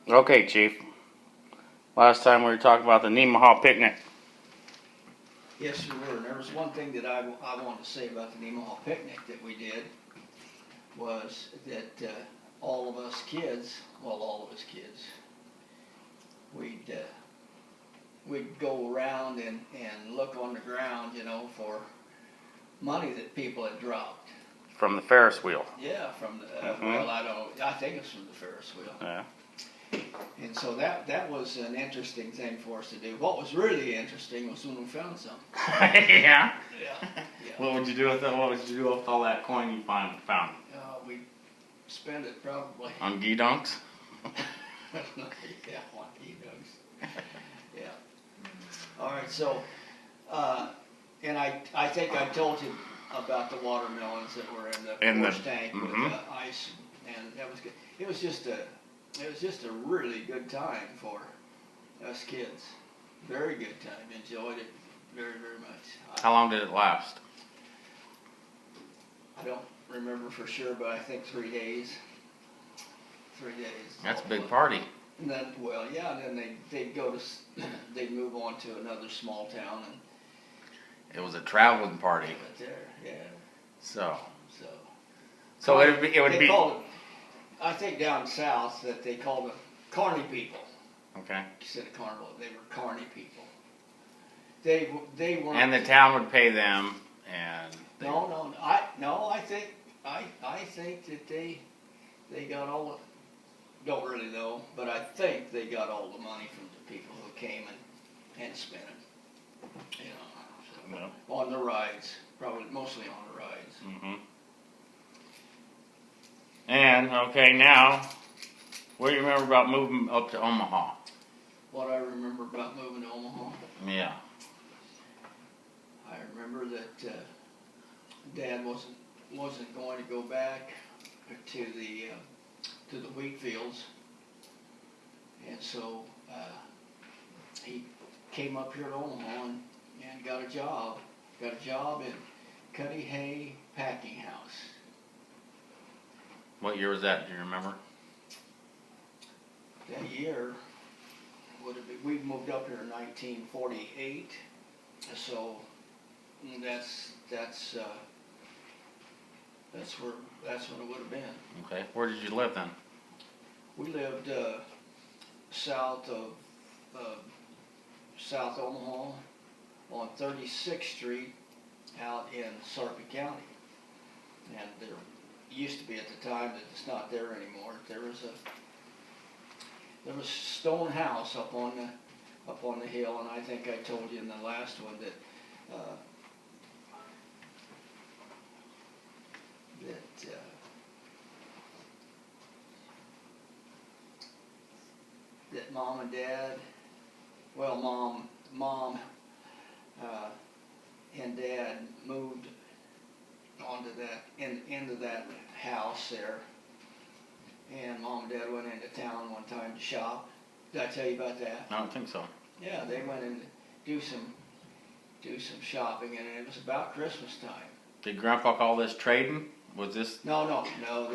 Okay, Chief. Last time we were talking about the nemaha picnic. Yes, you were. And there was one thing that I wanted to say about the nemaha picnic that we did was that all of us kids, we'd go around and look on the ground, for money that people had dropped. From the Ferris wheel. Yeah, from the, well, I think it's from the Ferris wheel. Yeah. And so that was an interesting thing for us to do. What was really interesting was when we found some. Yeah. Yeah. What would you do with that? What would you do with all that coin you found? We spent it probably. On gee-donks? Yeah, on e-dogs. Yeah. All right, so, and I think I told you about the watermelons that were in the force tank with ice, and that was good. It was just a really good time for us kids. Very good time. Enjoyed it very, very much. How long did it last? I don't remember for sure, but I think 3 days. 3 days. That's a big party. And then, well, yeah, and then they'd move on to another small town, and it was a traveling party. but there, yeah. So Carney, it would be. Called it, I think down south that they called them Carney people. Okay. Instead of carnival, they were Carney people. They weren't. And the town would pay them, and. I think that they got all the. Don't really know, but I think they got all the money from the people who came and spent it. On the rides, probably mostly on the rides. Mm-hmm. And okay, now, what do you remember about moving up to Omaha? What I remember about moving to Omaha? Yeah. I remember that Dad wasn't going to go back to the wheat fields, and so he came up here to Omaha and got a job in Cuddy Hay Packing House. What year was that? Do you remember? That year would have been, we moved up here in 1948, so that's when it would have been. Okay. Where did you live then? We lived south of South Omaha on 36th Street out in Sarpy County. And there used to be at the time, that it's not there anymore, there was a stone house up on the hill, and I think I told you in the last one that that Mom and Dad, well, Mom and Dad moved onto into that house there, and Mom and Dad went into town one time to shop. Did I tell you about that? I don't think so. Yeah, they went in to do some shopping, and it was about Christmas time. Did Grandpa call this trading? Was this No.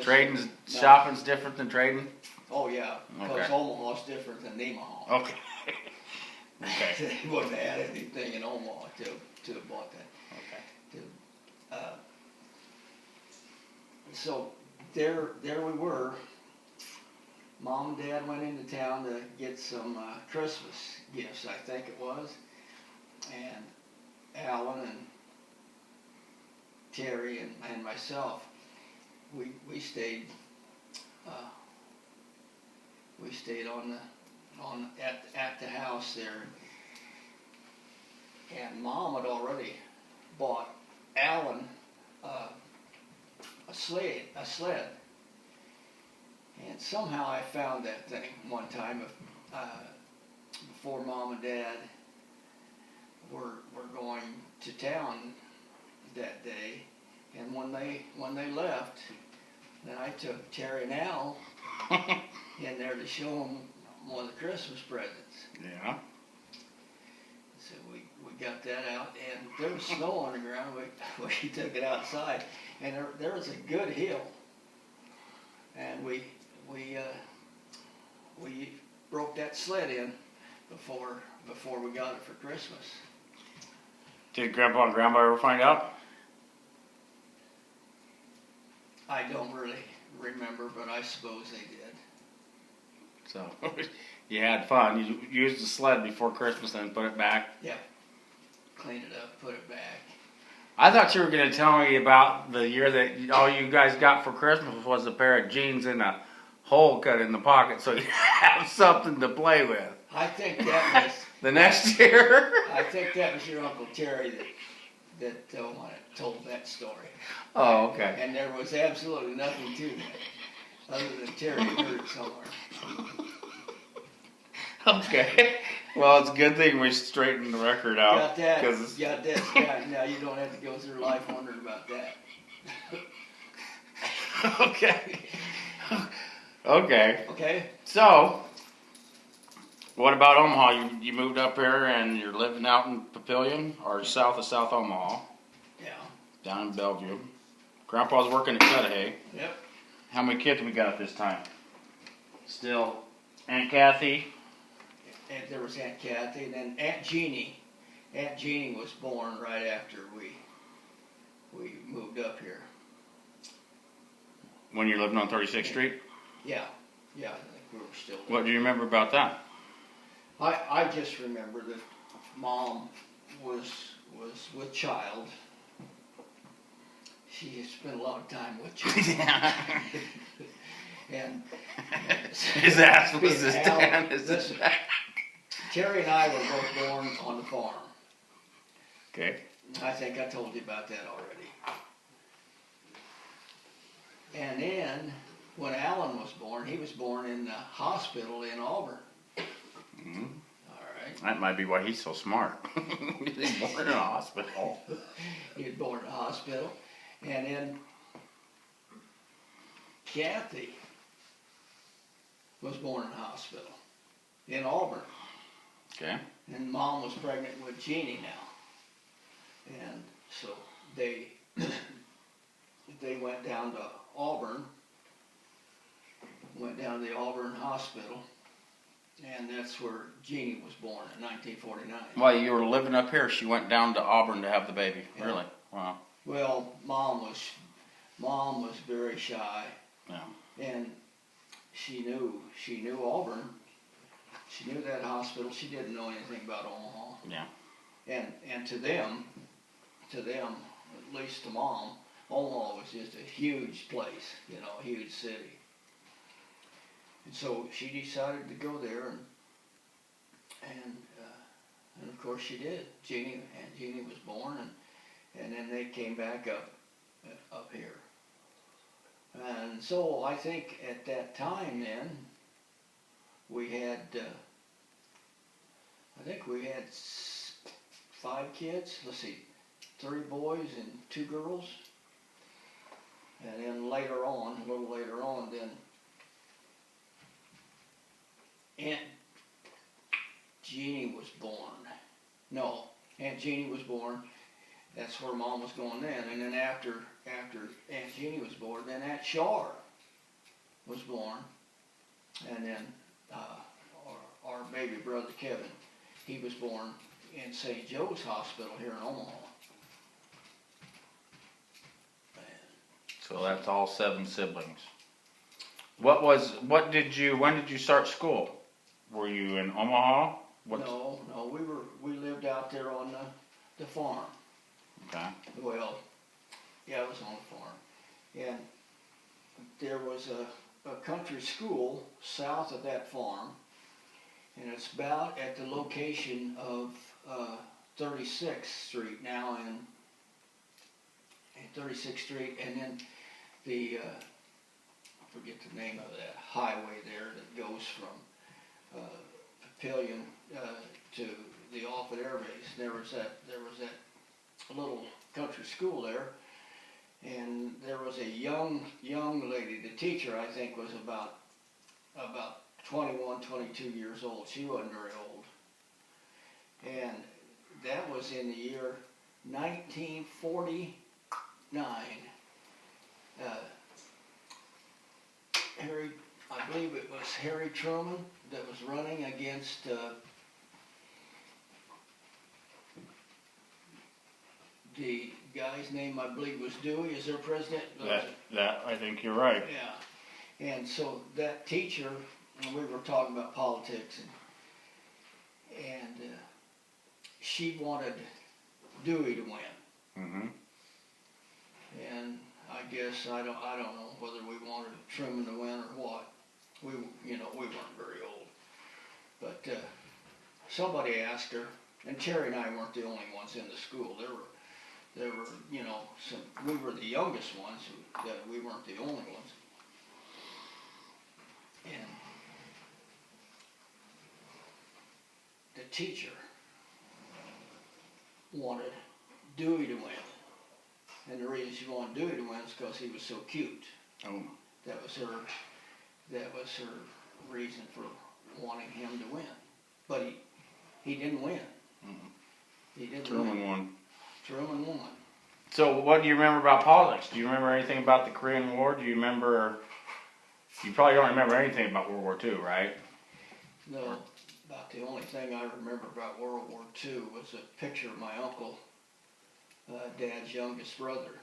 trading? Shopping's different than trading? Oh yeah, because Okay. Omaha's different than nemaha. Okay. Okay. They wouldn't have had anything in Omaha to have bought that. Okay. So there we were. Mom and Dad went into town to get some Christmas gifts, I think it was, and Alan and Terry and myself, we stayed at the house there, and Mom had already bought Alan a sled, and somehow I found that thing one time before Mom and Dad were going to town that day, and when they left, then I took Terry and Al in there to show them one of the Christmas presents. Yeah. So we got that out, and there was snow on the ground. We took it outside, and there was a good hill, and we broke that sled in before we got it for Christmas. Did Grandpa and Grandma ever find out? I don't really remember, but I suppose they did. So you had fun. You used the sled before Christmas and put it back. Yep. Cleaned it up, put it back. I thought you were going to tell me about the year that all you guys got for Christmas was a pair of jeans and a hole cut in the pocket so you have something to play with. I think that was The next year? I think that was your Uncle Terry that told that story. Oh, okay. And there was absolutely nothing to that, other than Terry heard it somewhere. Okay. Well, it's a good thing we straightened the record out. Got that? 'Cause Got that? Now you don't have to go through life wondering about that. Okay. Okay. Okay. So, what about Omaha? You moved up here and you're living out in Papillion or south of South Omaha, Yeah. down in Bellevue. Grandpa's working at Cudahy. Yep. How many kids we got at this time? Still Aunt Kathy. And there was Aunt Kathy, and then Aunt Jeannie. Aunt Jeannie was born right after we moved up here. When you're living on 36th Street? Yeah. Yeah, I think we were still there. What do you remember about that? I just remember that Mom was with child. She had spent a lot of time with child. And His ass was his dad. listen, Terry and I were both born on the farm. Okay. I think I told you about that already. And then, when Alan was born, he was born in the hospital in Auburn. Mm-hmm. All right. That might be why he's so smart. He's born in a hospital. He was born in a hospital. And then Kathy was born in a hospital in Auburn. Okay. And Mom was pregnant with Jeannie now. And so they went down to Auburn, went down to the Auburn hospital, and that's where Jeannie was born in 1949. While you were living up here, she went down to Auburn to have the baby. Yeah. Really? Wow. Well, Mom was very shy, Yeah. and she knew Auburn. She knew that hospital. She didn't know anything about Omaha. Yeah. And to them, at least to Mom, Omaha was just a huge place, a huge city. And so she decided to go there, and of course she did. Aunt Jeannie was born, and then they came back up here. And so I think at that time then, we had, I think we had 5 kids. Let's see, 3 boys and 2 girls. And then a little later on, then Aunt Jeannie was born. No, Aunt Jeannie was born. That's where Mom was going then. And then after Aunt Jeannie was born, then Aunt Shar was born. And then our baby brother Kevin, he was born in St. Joe's Hospital here in Omaha. So that's all 7 siblings. When did you start school? Were you in Omaha? No, we lived out there on the farm. Okay. Well, yeah, it was on the farm. And there was a country school south of that farm, and it's about at the location of 36th Street now, and 36th Street, and then I forget the name of that highway there that goes from Papillion to the Offutt Air Base. There was that little country school there, and there was a young lady. The teacher, I think, was about 21, 22 years old. She wasn't very old, and that was in the year 1949. Harry, I believe it was Harry Truman that was running against the guy's name, I believe, was Dewey. Is their president? That I think you're right. Yeah. And so that teacher, and we were talking about politics, and she wanted Dewey to win. Mm-hmm. And I guess I don't know whether we wanted Truman to win or what. We weren't very old, but somebody asked her, and Terry and I weren't the only ones in the school. There were we were the youngest ones. We weren't the only ones. And the teacher wanted Dewey to win. And the reason she wanted Dewey to win is because he was so cute. Oh. That was her reason for wanting him to win. But he didn't win. Mm-hmm. He didn't Truman win. won. Truman won. So what do you remember about politics? Do you remember anything about the Korean War? Do you remember? You probably don't remember anything about World War II, right? No. About the only thing I remember about World War II was a picture of my uncle, Dad's youngest brother,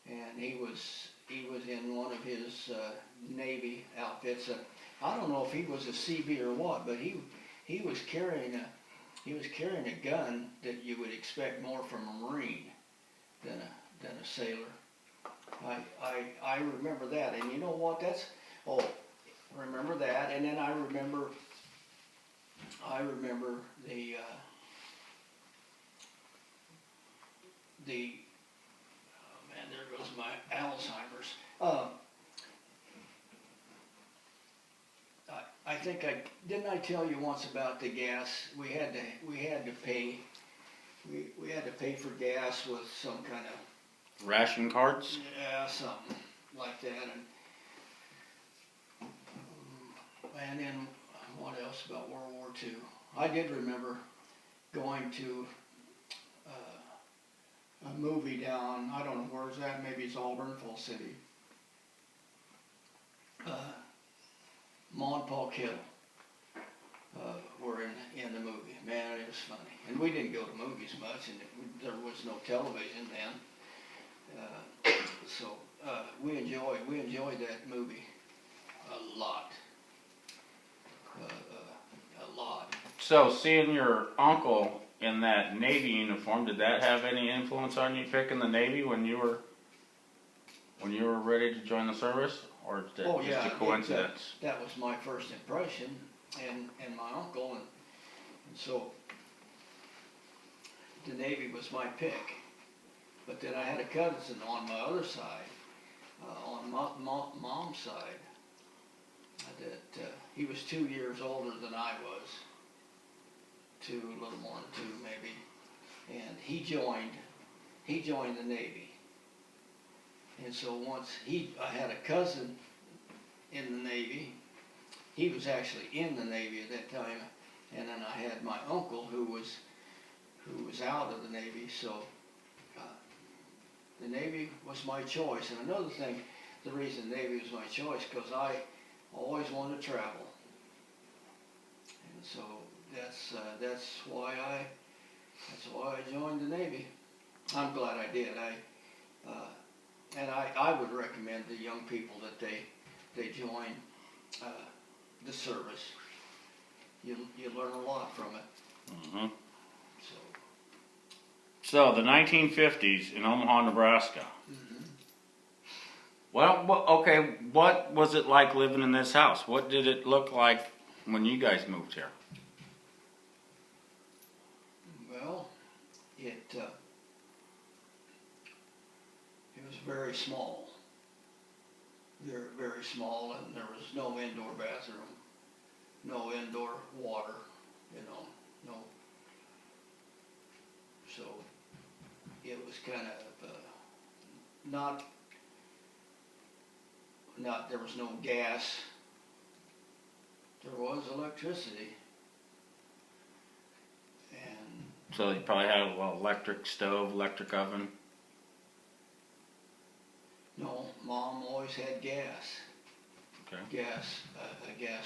and he was in one of his Navy outfits. I don't know if he was a CB or what, but he was carrying a gun that you would expect more from a Marine than a sailor. I remember that, and you know what? Remember that, and then I remember the oh man, there goes my Alzheimer's. I think didn't I tell you once about the gas? We had to pay for gas with some kind of Ration cards? yeah, something like that, and then what else about World War II? I did remember going to a movie down, I don't know where is that, maybe it's Auburn, Fall City. Ma and Pa Kittle were in the movie. Man, it was funny. And we didn't go to movies much, and there was no television then. So we enjoyed that movie a lot. A lot. So seeing your uncle in that Navy uniform, did that have any influence on you picking the Navy when you were ready to join the service, or is that just a coincidence? That was my first impression, and my uncle, and so the Navy was my pick. But then I had a cousin on my other side, on my mom's side, that he was 2 years older than I was, a little more than 2 maybe, and he joined the Navy. And so I had a cousin in the Navy. He was actually in the Navy at that time, and then I had my uncle who was out of the Navy. So the Navy was my choice. And another thing, the reason the Navy was my choice, because I always wanted to travel, and so that's why I joined the Navy. I'm glad I did. And I would recommend to young people that they join the service. You learn a lot from it. Mm-hmm. So the 1950s in Omaha, Nebraska. Mm-hmm. Well, okay, what was it like living in this house? What did it look like when you guys moved here? Well, it was very small. Very, very small, and there was no indoor bathroom, no indoor water, no. So it was kind of not. There was no gas. There was electricity, and So you probably had a little electric stove, electric oven. no, Mom always had gas. Okay. gas